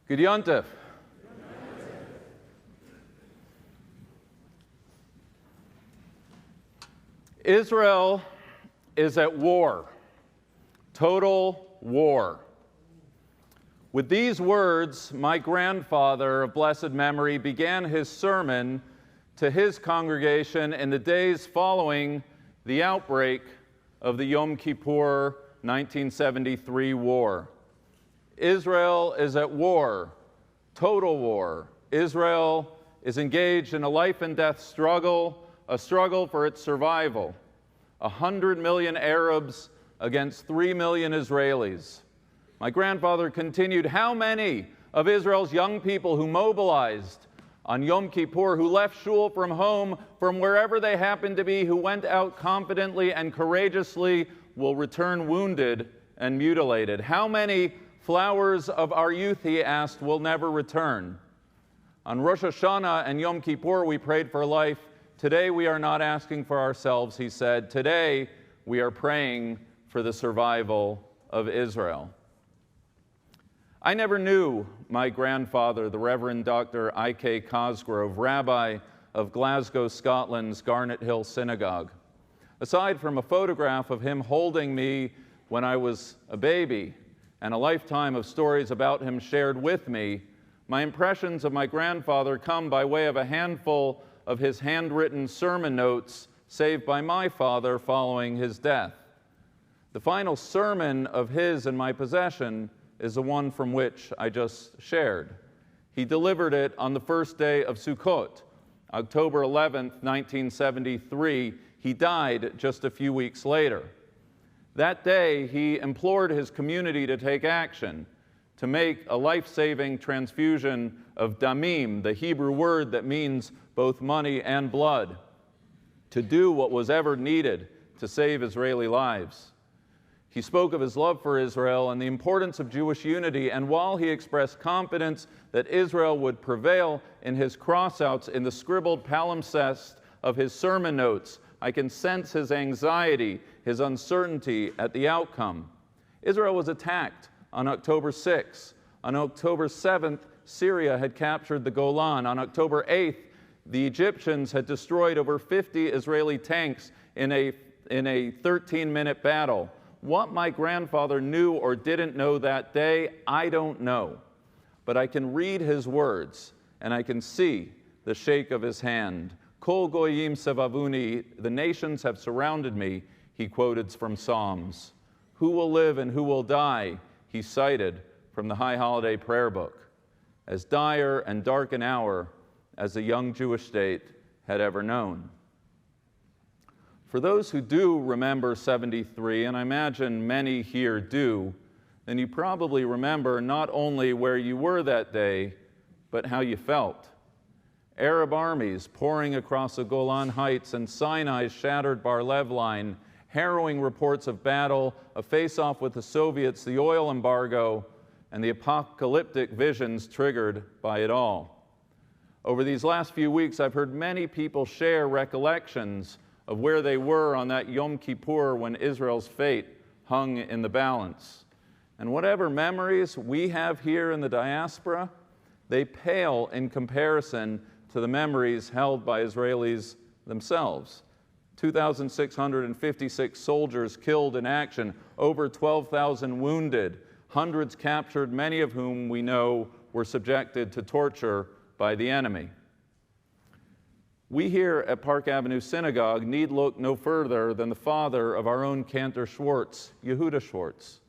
Good Yontif. Israel is at war, total war. With these words, my grandfather of blessed memory began his sermon to his congregation in the days following the outbreak of the Yom Kippur 1973 war. Israel is at war, total war. Israel is engaged in a life and death struggle, a struggle for its survival. 100 million Arabs against 3 million Israelis. My grandfather continued, how many of Israel's young people who mobilized on Yom Kippur, who left shul from home, from wherever they happened to be, who went out confidently and courageously, will return wounded and mutilated? How many flowers of our youth, he asked, will never return? On Rosh Hashanah and Yom Kippur, we prayed for life. Today, we are not asking for ourselves, he said. Today, we are praying for the survival of Israel. I never knew my grandfather, the Reverend Dr. Rabbi Cosgrove, rabbi of Glasgow, Scotland's Garnet Hill Synagogue. Aside from a photograph of him holding me when I was a baby and a lifetime of stories about him shared with me, my impressions of my grandfather come by way of a handful of his handwritten sermon notes saved by my father following his death. The final sermon of his in my possession is the one from which I just shared. He delivered it on the first day of Sukkot, October 11th, 1973. He died just a few weeks later. That day, he implored his community to take action, to make a life-saving transfusion of damim, the Hebrew word that means both money and blood, to do what was ever needed to save Israeli lives. He spoke of his love for Israel and the importance of Jewish unity, and while he expressed confidence that Israel would prevail in his crossouts in the scribbled palimpsest of his sermon notes, I can sense his anxiety, his uncertainty at the outcome. Israel was attacked on October 6th. On October 7th, Syria had captured the Golan. On October 8th, the Egyptians had destroyed over 50 Israeli tanks in a 13-minute battle. What my grandfather knew or didn't know that day, I don't know. But I can read his words, and I can see the shake of his hand. Kol goyim sevavuni, the nations have surrounded me, he quoted from Psalms. Who will live and who will die, he cited from the High Holiday Prayer Book. As dire and dark an hour as the young Jewish state had ever known. For those who do remember 73, and I imagine many here do, then you probably remember not only where you were that day, but how you felt. Arab armies pouring across the Golan Heights and Sinai's shattered Bar-Lev line, harrowing reports of battle, a face-off with the Soviets, the oil embargo, and the apocalyptic visions triggered by it all. Over these last few weeks, I've heard many people share recollections of where they were on that Yom Kippur when Israel's fate hung in the balance. And whatever memories we have here in the diaspora, they pale in comparison to the memories held by Israelis themselves. 2,656 soldiers killed in action, over 12,000 wounded, hundreds captured, many of whom we know were subjected to torture by the enemy. We here at Park Avenue Synagogue need look no further than the father of our own Cantor Schwartz, Yehuda Schwartz.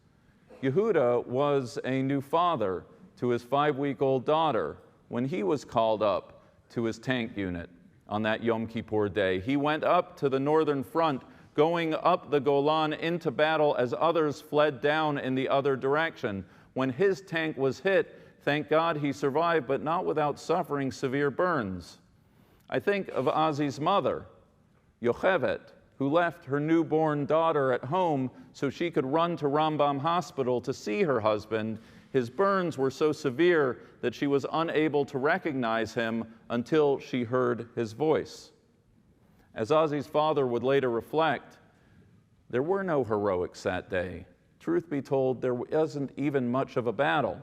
Yehuda was a new father to his 5-week-old daughter when he was called up to his tank unit on that Yom Kippur day. He went up to the northern front, going up the Golan into battle as others fled down in the other direction. When his tank was hit, thank God he survived, but not without suffering severe burns. I think of Ozzy's mother, Yochevet, who left her newborn daughter at home so she could run to Rambam Hospital to see her husband. His burns were so severe that she was unable to recognize him until she heard his voice. As Ozzy's father would later reflect, there were no heroics that day. Truth be told, there wasn't even much of a battle.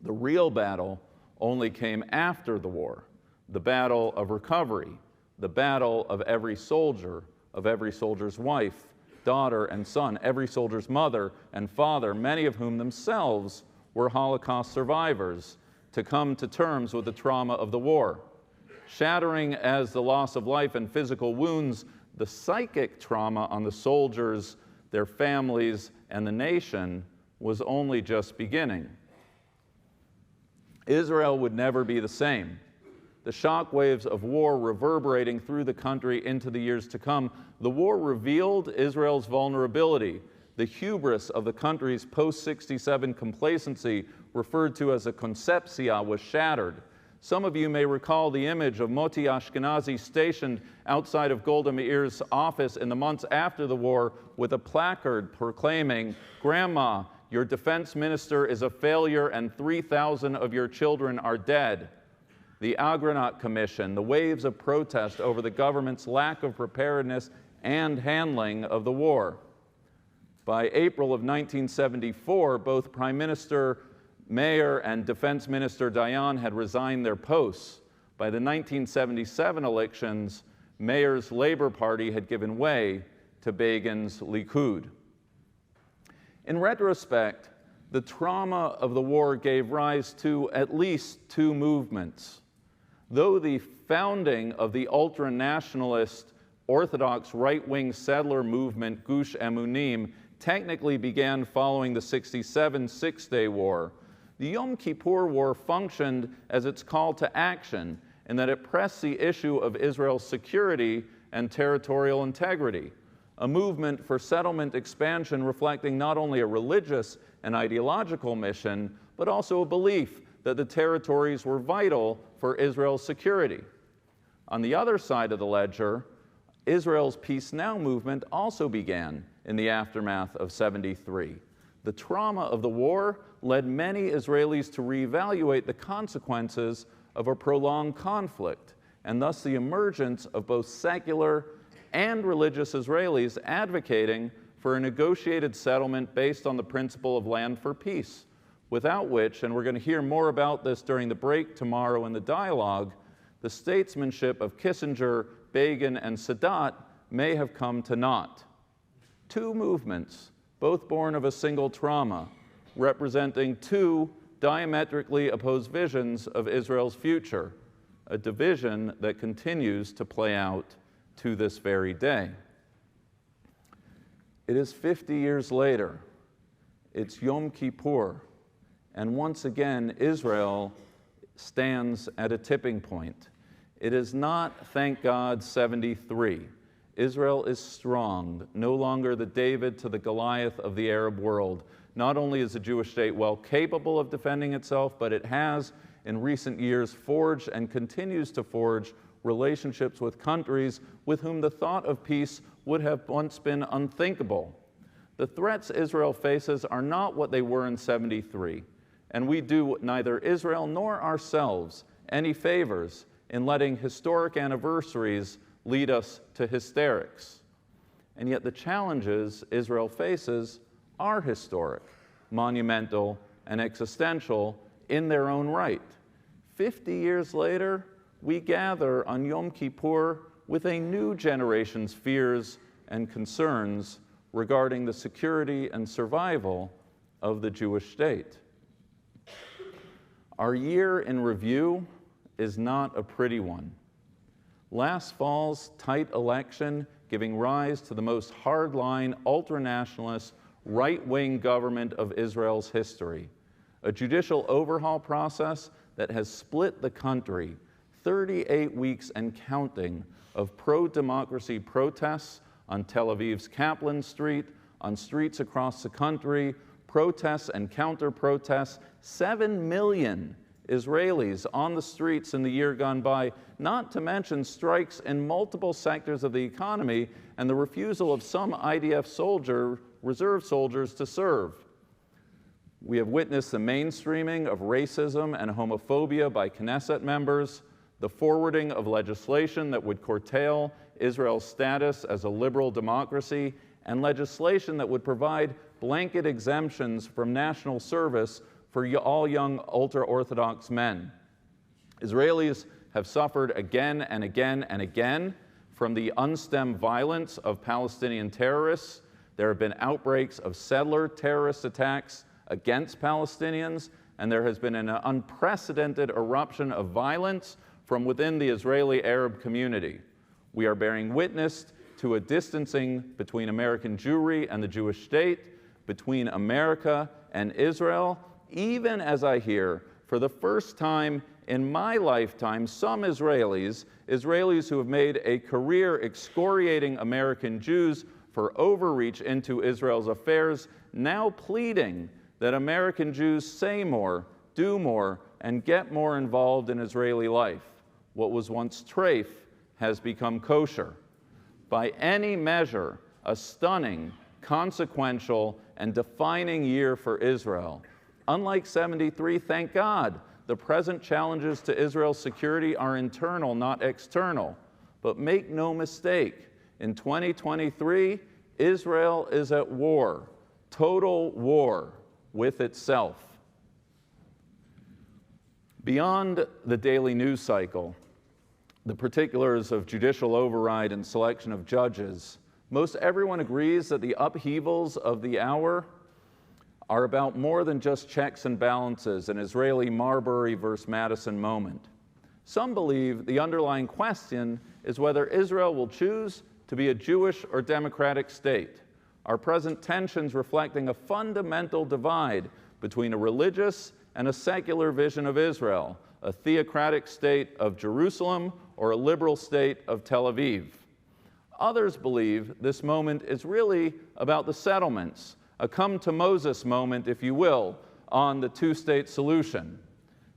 The real battle only came after the war, the battle of recovery, the battle of every soldier's wife, daughter, and son, every soldier's mother and father, many of whom themselves were Holocaust survivors, to come to terms with the trauma of the war. Shattering as the loss of life and physical wounds, the psychic trauma on the soldiers, their families, and the nation was only just beginning. Israel would never be the same. The shock waves of war reverberating through the country into the years to come. The war revealed Israel's vulnerability. The hubris of the country's post-67 complacency, referred to as a concepcia, was shattered. Some of you may recall the image of Moti Ashkenazi stationed outside of Golda Meir's office in the months after the war with a placard proclaiming, "Grandma, your defense minister is a failure and 3,000 of your children are dead." The Agranat Commission, the waves of protest over the government's lack of preparedness and handling of the war. By April of 1974, both Prime Minister Meir and Defense Minister Dayan had resigned their posts. By the 1977 elections, Meir's Labor Party had given way to Begin's Likud. In retrospect, the trauma of the war gave rise to at least two movements. Though the founding of the ultra-nationalist Orthodox right-wing settler movement Gush Emunim technically began following the '67 Six-Day War, the Yom Kippur War functioned as its call to action in that it pressed the issue of Israel's security and territorial integrity, a movement for settlement expansion reflecting not only a religious and ideological mission, but also a belief that the territories were vital for Israel's security. On the other side of the ledger, Israel's Peace Now movement also began in the aftermath of '73. The trauma of the war led many Israelis to reevaluate the consequences of a prolonged conflict, and thus the emergence of both secular and religious Israelis advocating for a negotiated settlement based on the principle of land for peace, without which, and we're going to hear more about this during the break tomorrow in the dialogue, the statesmanship of Kissinger, Begin, and Sadat may have come to naught. Two movements, both born of a single trauma, representing two diametrically opposed visions of Israel's future, a division that continues to play out to this very day. It is 50 years later. It's Yom Kippur. And once again, Israel stands at a tipping point. It is not, thank God, '73. Israel is strong, no longer the David to the Goliath of the Arab world. Not only is the Jewish state well capable of defending itself, but it has, in recent years, forged and continues to forge relationships with countries with whom the thought of peace would have once been unthinkable. The threats Israel faces are not what they were in '73. And we do neither Israel nor ourselves any favors in letting historic anniversaries lead us to hysterics. And yet the challenges Israel faces are historic, monumental, and existential in their own right. 50 years later, we gather on Yom Kippur with a new generation's fears and concerns regarding the security and survival of the Jewish state. Our year in review is not a pretty one. Last fall's tight election giving rise to the most hardline, ultra-nationalist, right-wing government of Israel's history. A judicial overhaul process that has split the country, 38 weeks and counting of pro-democracy protests on Tel Aviv's Kaplan Street, on streets across the country, protests and counter-protests, 7 million Israelis on the streets in the year gone by, not to mention strikes in multiple sectors of the economy and the refusal of some IDF reserve soldiers to serve. We have witnessed the mainstreaming of racism and homophobia by Knesset members, the forwarding of legislation that would curtail Israel's status as a liberal democracy, and legislation that would provide blanket exemptions from national service for all young ultra-Orthodox men. Israelis have suffered again and again and again from the unstemmed violence of Palestinian terrorists. There have been outbreaks of settler terrorist attacks against Palestinians, and there has been an unprecedented eruption of violence from within the Israeli Arab community. We are bearing witness to a distancing between American Jewry and the Jewish state, between America and Israel, even as I hear, for the first time in my lifetime, some Israelis who have made a career excoriating American Jews for overreach into Israel's affairs, now pleading that American Jews say more, do more, and get more involved in Israeli life. What was once treif has become kosher. By any measure, a stunning, consequential, and defining year for Israel. Unlike 73, thank God, the present challenges to Israel's security are internal, not external. But make no mistake, in 2023, Israel is at war, total war with itself. Beyond the daily news cycle, the particulars of judicial override and selection of judges, most everyone agrees that the upheavals of the hour are about more than just checks and balances, an Israeli Marbury versus Madison moment. Some believe the underlying question is whether Israel will choose to be a Jewish or democratic state. Our present tensions reflecting a fundamental divide between a religious and a secular vision of Israel, a theocratic state of Jerusalem or a liberal state of Tel Aviv. Others believe this moment is really about the settlements, a come-to-Moses moment, if you will, on the two-state solution.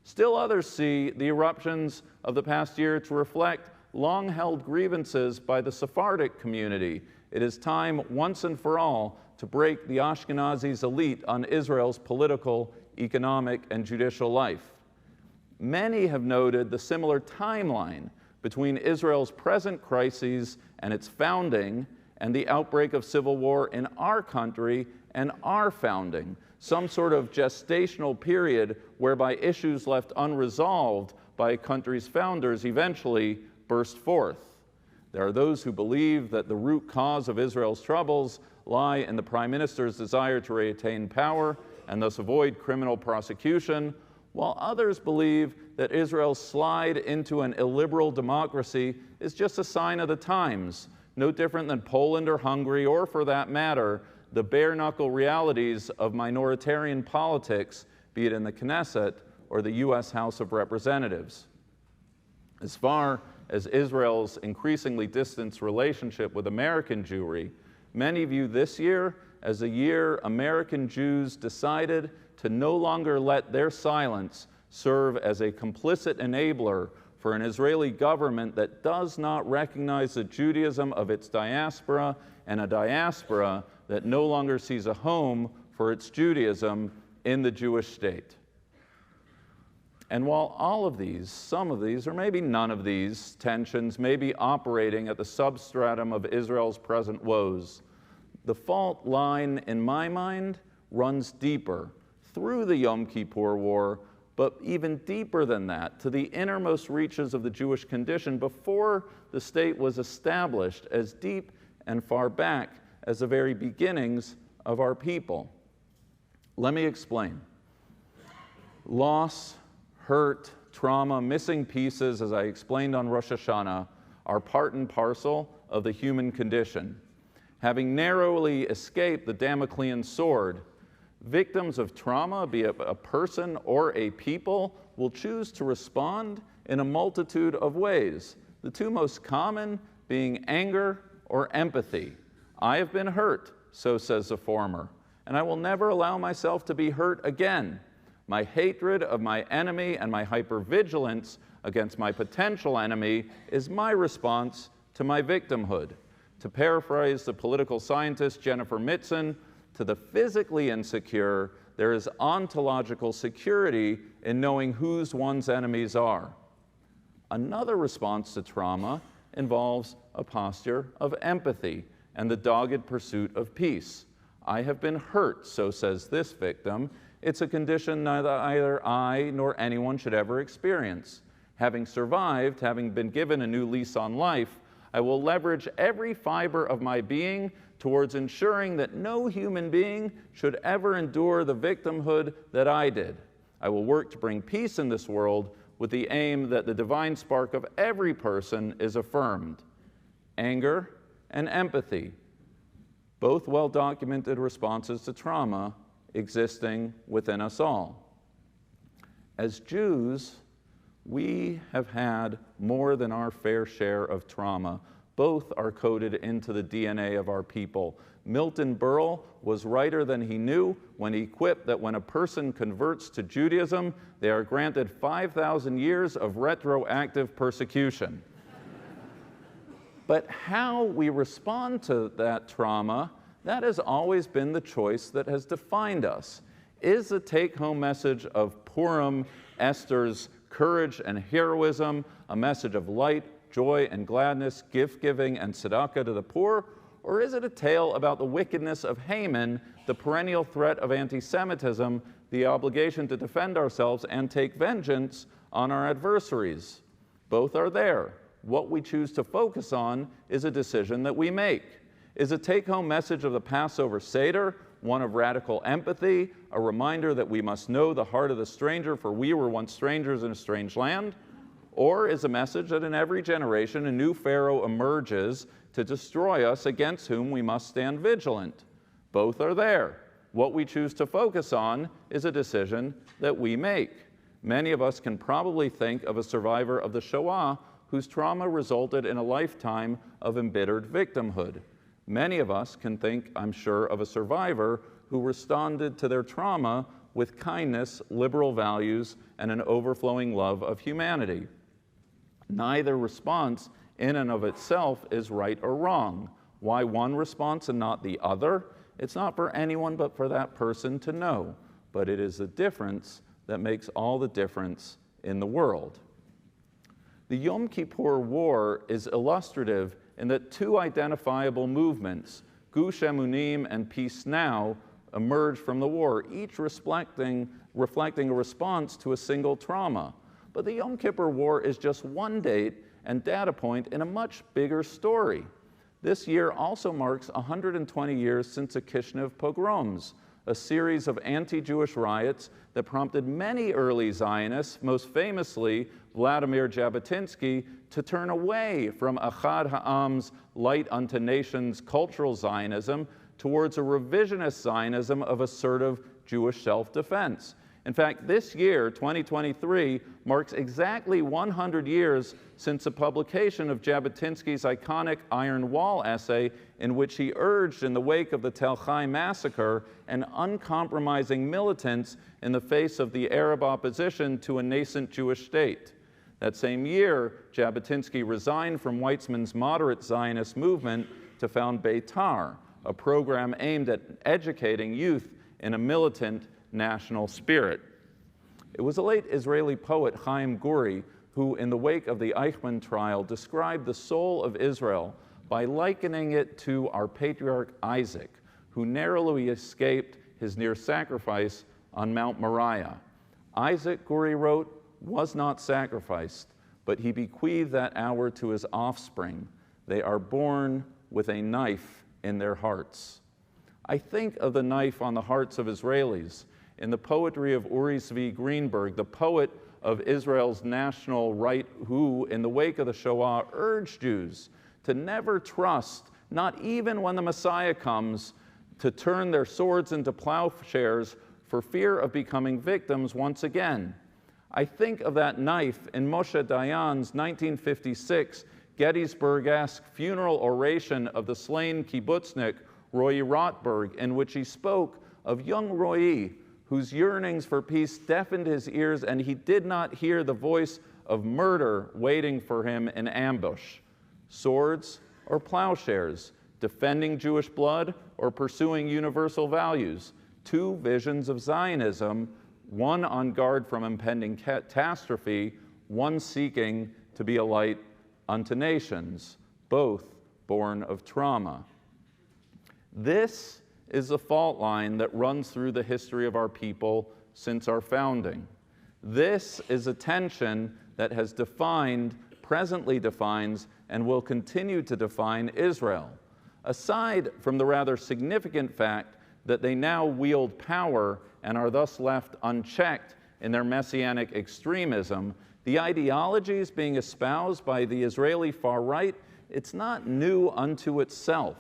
Still others see the eruptions of the past year to reflect long-held grievances by the Sephardic community. It is time, once and for all, to break the Ashkenazis' elite on Israel's political, economic, and judicial life. Many have noted the similar timeline between Israel's present crises and its founding and the outbreak of civil war in our country and our founding, some sort of gestational period whereby issues left unresolved by a country's founders eventually burst forth. There are those who believe that the root cause of Israel's troubles lie in the Prime Minister's desire to retain power and thus avoid criminal prosecution, while others believe that Israel's slide into an illiberal democracy is just a sign of the times, no different than Poland or Hungary, or for that matter, the bare-knuckle realities of minoritarian politics, be it in the Knesset or the U.S. House of Representatives. As far as Israel's increasingly distanced relationship with American Jewry, many view this year as a year American Jews decided to no longer let their silence serve as a complicit enabler for an Israeli government that does not recognize the Judaism of its diaspora, and a diaspora that no longer sees a home for its Judaism in the Jewish state. And while all of these, some of these, or maybe none of these tensions may be operating at the substratum of Israel's present woes, the fault line, in my mind, runs deeper through the Yom Kippur War, but even deeper than that, to the innermost reaches of the Jewish condition before the state was established, as deep and far back as the very beginnings of our people. Let me explain. Loss, hurt, trauma, missing pieces, as I explained on Rosh Hashanah, are part and parcel of the human condition. Having narrowly escaped the Damoclean sword, victims of trauma, be it a person or a people, will choose to respond in a multitude of ways, the two most common being anger or empathy. I have been hurt, so says the former, and I will never allow myself to be hurt again. My hatred of my enemy and my hypervigilance against my potential enemy is my response to my victimhood. To paraphrase the political scientist Jennifer Mitzen, to the physically insecure, there is ontological security in knowing whose one's enemies are. Another response to trauma involves a posture of empathy and the dogged pursuit of peace. I have been hurt, so says this victim, It's a condition neither either I nor anyone should ever experience. Having survived, having been given a new lease on life, I will leverage every fiber of my being towards ensuring that no human being should ever endure the victimhood that I did. I will work to bring peace in this world with the aim that the divine spark of every person is affirmed. Anger and empathy, both well-documented responses to trauma existing within us all. As Jews, we have had more than our fair share of trauma. Both are coded into the DNA of our people. Milton Berle was righter than he knew when he quipped that when a person converts to Judaism, they are granted 5,000 years of retroactive persecution. But how we respond to that trauma, that has always been the choice that has defined us. Is the take-home message of Purim, Esther's courage and heroism, a message of light, joy, and gladness, gift-giving, and tzedakah to the poor? Or is it a tale about the wickedness of Haman, the perennial threat of anti-Semitism, the obligation to defend ourselves and take vengeance on our adversaries? Both are there. What we choose to focus on is a decision that we make. Is a take-home message of the Passover Seder one of radical empathy, a reminder that we must know the heart of the stranger, for we were once strangers in a strange land? Or is a message that in every generation a new Pharaoh emerges to destroy us, against whom we must stand vigilant? Both are there. What we choose to focus on is a decision that we make. Many of us can probably think of a survivor of the Shoah whose trauma resulted in a lifetime of embittered victimhood. Many of us can think, I'm sure, of a survivor who responded to their trauma with kindness, liberal values, and an overflowing love of humanity. Neither response in and of itself is right or wrong. Why one response and not the other? It's not for anyone but for that person to know. But it is the difference that makes all the difference in the world. The Yom Kippur War is illustrative in that two identifiable movements, Gush Emunim and Peace Now, emerged from the war, each reflecting a response to a single trauma. But the Yom Kippur War is just one date and data point in a much bigger story. This year also marks 120 years since the Kishinev pogroms, a series of anti-Jewish riots that prompted many early Zionists, most famously Vladimir Jabotinsky, to turn away from Achad Ha'am's light unto nations cultural Zionism towards a revisionist Zionism of assertive Jewish self-defense. In fact, this year, 2023, marks exactly 100 years since the publication of Jabotinsky's iconic Iron Wall essay, in which he urged, in the wake of the Tel Chai massacre, an uncompromising militance in the face of the Arab opposition to a nascent Jewish state. That same year, Jabotinsky resigned from Weizmann's moderate Zionist movement to found Beitar, a program aimed at educating youth in a militant national spirit. It was the late Israeli poet Chaim Guri who, in the wake of the Eichmann trial, described the soul of Israel by likening it to our patriarch Isaac, who narrowly escaped his near sacrifice on Mount Moriah. Isaac, Guri wrote, was not sacrificed, but he bequeathed that hour to his offspring. They are born with a knife in their hearts. I think of the knife on the hearts of Israelis in the poetry of Uri Zvi Greenberg, the poet of Israel's national right, who, in the wake of the Shoah, urged Jews to never trust, not even when the Messiah comes, to turn their swords into plowshares for fear of becoming victims once again. I think of that knife in Moshe Dayan's 1956 Gettysburg-esque funeral oration of the slain kibbutznik Roy Rotberg, in which he spoke of young Roy, whose yearnings for peace deafened his ears, and he did not hear the voice of murder waiting for him in ambush. Swords or plowshares, defending Jewish blood or pursuing universal values, two visions of Zionism, one on guard from impending catastrophe, one seeking to be a light unto nations, both born of trauma. This is the fault line that runs through the history of our people since our founding. This is a tension that has defined, presently defines, and will continue to define Israel. Aside from the rather significant fact that they now wield power and are thus left unchecked in their messianic extremism, the ideologies being espoused by the Israeli far right, it's not new unto itself.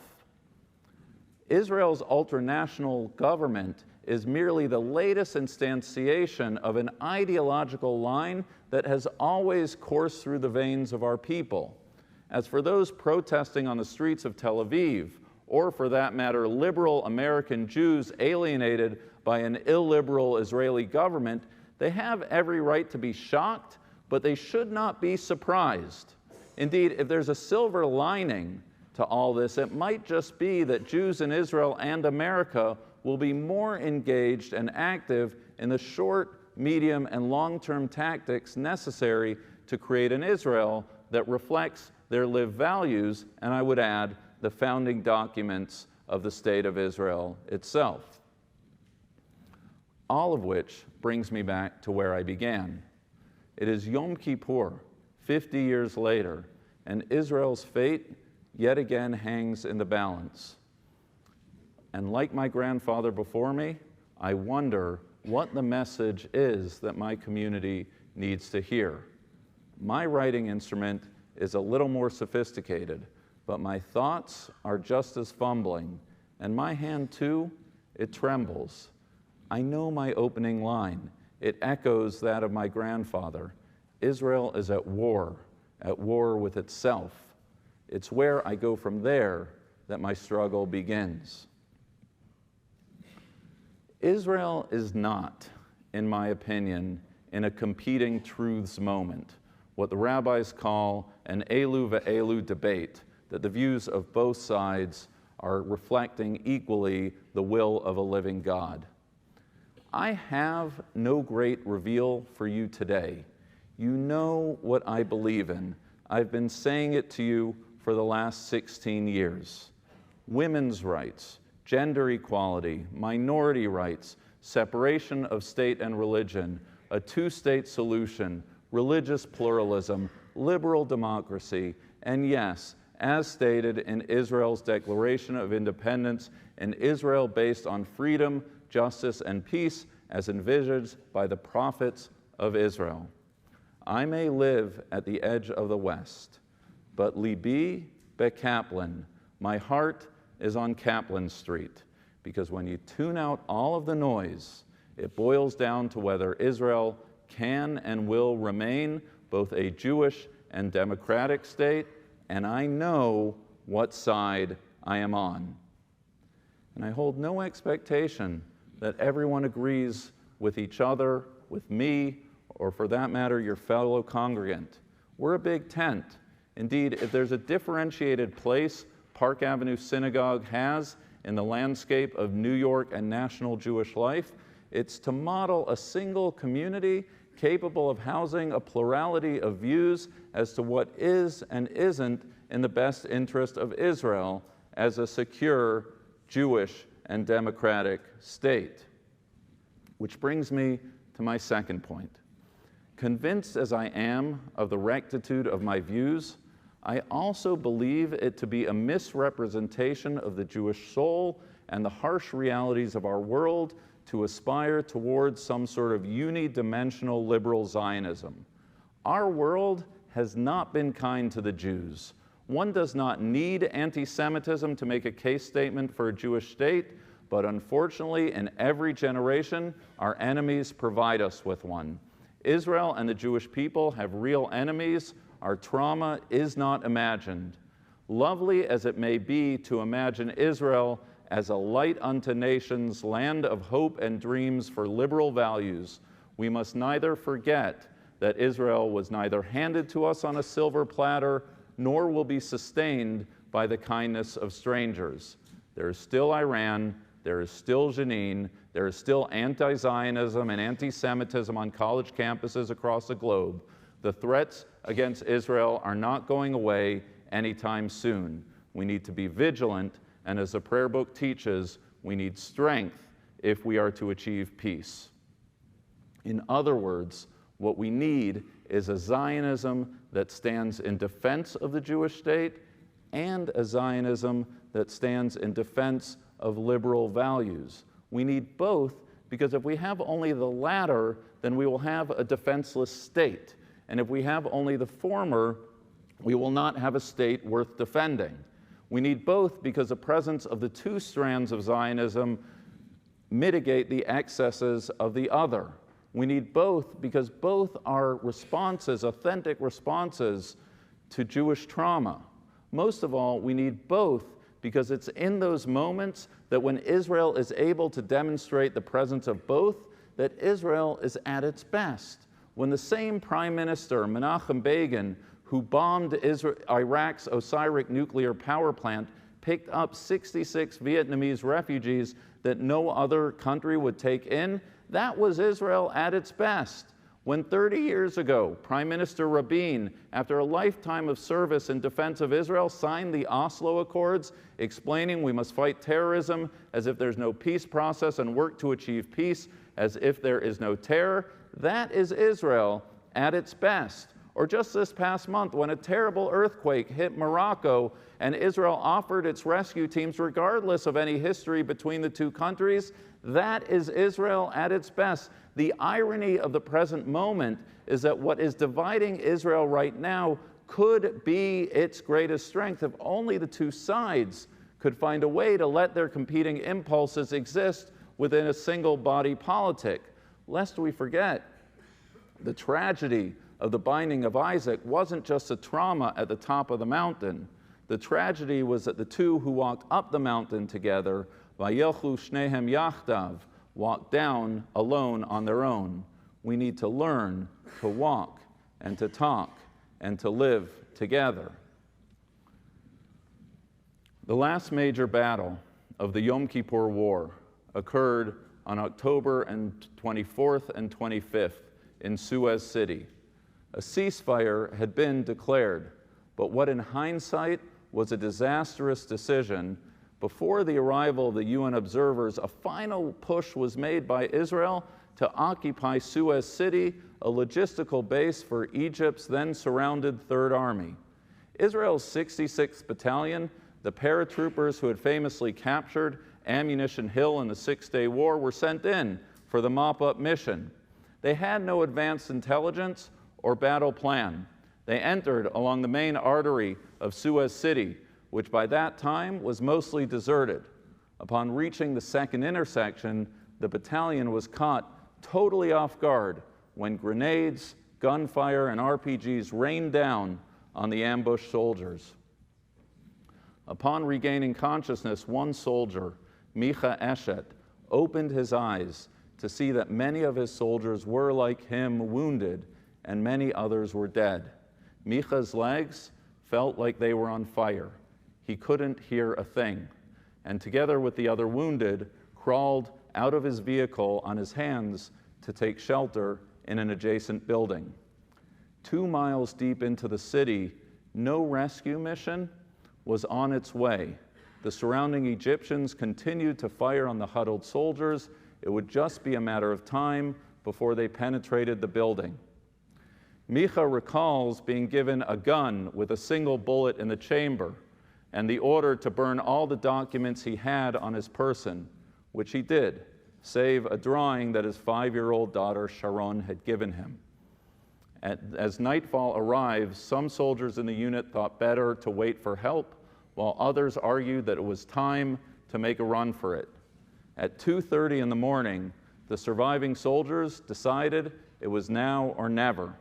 Israel's ultranational government is merely the latest instantiation of an ideological line that has always coursed through the veins of our people. As for those protesting on the streets of Tel Aviv, or for that matter, liberal American Jews alienated by an illiberal Israeli government, they have every right to be shocked, but they should not be surprised. Indeed, if there's a silver lining to all this, it might just be that Jews in Israel and America will be more engaged and active in the short, medium, and long-term tactics necessary to create an Israel that reflects their lived values, and I would add, the founding documents of the State of Israel itself. All of which brings me back to where I began. It is Yom Kippur, 50 years later, and Israel's fate yet again hangs in the balance. And like my grandfather before me, I wonder what the message is that my community needs to hear. My writing instrument is a little more sophisticated, but my thoughts are just as fumbling, and my hand too, it trembles. I know my opening line. It echoes that of my grandfather. Israel is at war with itself. It's where I go from there that my struggle begins. Israel is not, in my opinion, in a competing truths moment, what the rabbis call an elu ve'elu debate, that the views of both sides are reflecting equally the will of a living God. I have no great reveal for you today. You know what I believe in. I've been saying it to you for the last 16 years. Women's rights, gender equality, minority rights, separation of state and religion, a two-state solution, religious pluralism, liberal democracy, and yes, as stated in Israel's Declaration of Independence, an Israel based on freedom, justice, and peace as envisaged by the prophets of Israel. I may live at the edge of the West, but libi beKaplan, my heart is on Kaplan Street, because when you tune out all of the noise, it boils down to whether Israel can and will remain both a Jewish and democratic state, and I know what side I am on. And I hold no expectation that everyone agrees with each other, with me, or for that matter, your fellow congregant. We're a big tent. Indeed, if there's a differentiated place Park Avenue Synagogue has in the landscape of New York and national Jewish life, it's to model a single community capable of housing a plurality of views as to what is and isn't in the best interest of Israel as a secure Jewish and democratic state. Which brings me to my second point. Convinced as I am of the rectitude of my views, I also believe it to be a misrepresentation of the Jewish soul and the harsh realities of our world to aspire towards some sort of unidimensional liberal Zionism. Our world has not been kind to the Jews. One does not need anti-Semitism to make a case statement for a Jewish state, but unfortunately, in every generation, our enemies provide us with one. Israel and the Jewish people have real enemies. Our trauma is not imagined. Lovely as it may be to imagine Israel as a light unto nations, land of hope and dreams for liberal values, we must neither forget that Israel was neither handed to us on a silver platter, nor will be sustained by the kindness of strangers. There is still Iran, there is still Jenin, there is still anti-Zionism and anti-Semitism on college campuses across the globe. The threats against Israel are not going away anytime soon. We need to be vigilant, and as the prayer book teaches, we need strength if we are to achieve peace. In other words, what we need is a Zionism that stands in defense of the Jewish state and a Zionism that stands in defense of liberal values. We need both, because if we have only the latter, then we will have a defenseless state. And if we have only the former, we will not have a state worth defending. We need both because the presence of the two strands of Zionism mitigate the excesses of the other. We need both because both are responses, authentic responses to Jewish trauma. Most of all, we need both because it's in those moments that when Israel is able to demonstrate the presence of both, that Israel is at its best. When the same Prime Minister, Menachem Begin, who bombed Iraq's Osirak nuclear power plant, picked up 66 Vietnamese refugees that no other country would take in, that was Israel at its best. When 30 years ago, Prime Minister Rabin, after a lifetime of service in defense of Israel, signed the Oslo Accords, explaining we must fight terrorism as if there's no peace process and work to achieve peace as if there is no terror, that is Israel at its best. Or just this past month, when a terrible earthquake hit Morocco and Israel offered its rescue teams, regardless of any history between the two countries, that is Israel at its best. The irony of the present moment is that what is dividing Israel right now could be its greatest strength if only the two sides could find a way to let their competing impulses exist within a single body politic. Lest we forget, the tragedy of the binding of Isaac wasn't just a trauma at the top of the mountain. The tragedy was that the two who walked up the mountain together, Vayelchu shnehem yachdav, walked down alone on their own. We need to learn to walk and to talk and to live together. The last major battle of the Yom Kippur War occurred on October 24th and 25th in Suez City. A ceasefire had been declared, but what in hindsight was a disastrous decision. Before the arrival of the UN observers, a final push was made by Israel to occupy Suez City, a logistical base for Egypt's then surrounded Third Army. Israel's 66th Battalion, the paratroopers who had famously captured Ammunition Hill in the Six-Day War, were sent in for the mop-up mission. They had no advanced intelligence or battle plan. They entered along the main artery of Suez City, which by that time was mostly deserted. Upon reaching the second intersection, the battalion was caught totally off guard when grenades, gunfire, and RPGs rained down on the ambushed soldiers. Upon regaining consciousness, one soldier, Micha Eshet, opened his eyes to see that many of his soldiers were, like him, wounded, and many others were dead. Micha's legs felt like they were on fire. He couldn't hear a thing, and together with the other wounded, crawled out of his vehicle on his hands to take shelter in an adjacent building. 2 miles deep into the city, no rescue mission was on its way. The surrounding Egyptians continued to fire on the huddled soldiers. It would just be a matter of time before they penetrated the building. Micha recalls being given a gun with a single bullet in the chamber and the order to burn all the documents he had on his person, which he did, save a drawing that his 5-year-old daughter Sharon had given him. As nightfall arrived, some soldiers in the unit thought better to wait for help, while others argued that it was time to make a run for it. At 2:30 in the morning, the surviving soldiers decided it was now or never.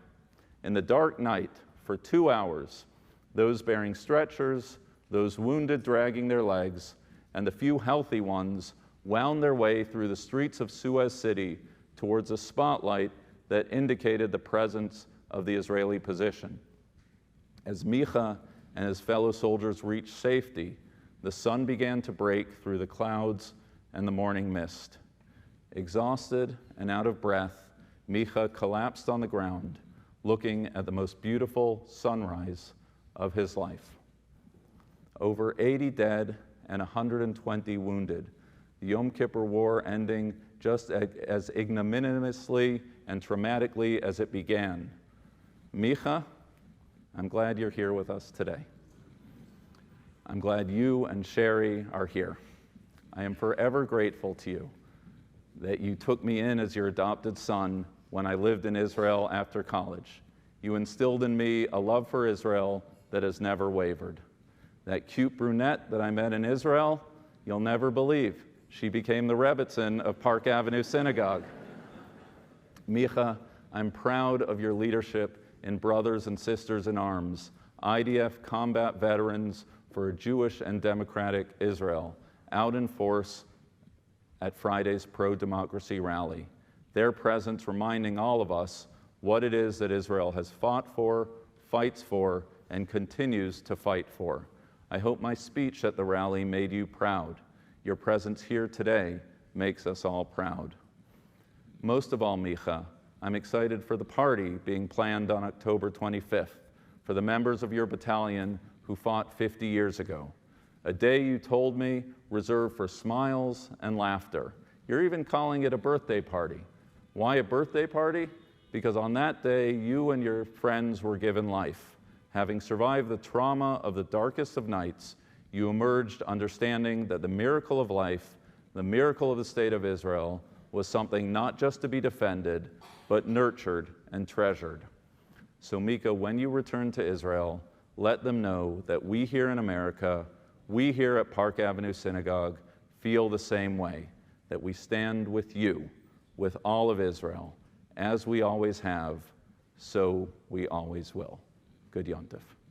In the dark night, for 2 hours, those bearing stretchers, those wounded dragging their legs, and the few healthy ones wound their way through the streets of Suez City towards a spotlight that indicated the presence of the Israeli position. As Micha and his fellow soldiers reached safety, the sun began to break through the clouds and the morning mist. Exhausted and out of breath, Micha collapsed on the ground, looking at the most beautiful sunrise of his life. Over 80 dead and 120 wounded, the Yom Kippur War ending just as ignominiously and traumatically as it began. Micha, I'm glad you're here with us today. I'm glad you and Sherry are here. I am forever grateful to you that you took me in as your adopted son when I lived in Israel after college. You instilled in me a love for Israel that has never wavered. That cute brunette that I met in Israel, you'll never believe. She became the Rebbitzin of Park Avenue Synagogue. Micha, I'm proud of your leadership in Brothers and Sisters in Arms, IDF combat veterans for a Jewish and democratic Israel, out in force at Friday's pro-democracy rally. Their presence reminding all of us what it is that Israel has fought for, fights for, and continues to fight for. I hope my speech at the rally made you proud. Your presence here today makes us all proud. Most of all, Micha, I'm excited for the party being planned on October 25th for the members of your battalion who fought 50 years ago. A day you told me reserved for smiles and laughter. You're even calling it a birthday party. Why a birthday party? Because on that day, you and your friends were given life. Having survived the trauma of the darkest of nights, you emerged understanding that the miracle of life, the miracle of the state of Israel, was something not just to be defended, but nurtured and treasured. So Mika, when you return to Israel, let them know that we here in America, we here at Park Avenue Synagogue, feel the same way, that we stand with you, with all of Israel, as we always have, so we always will. Good Yom Tov.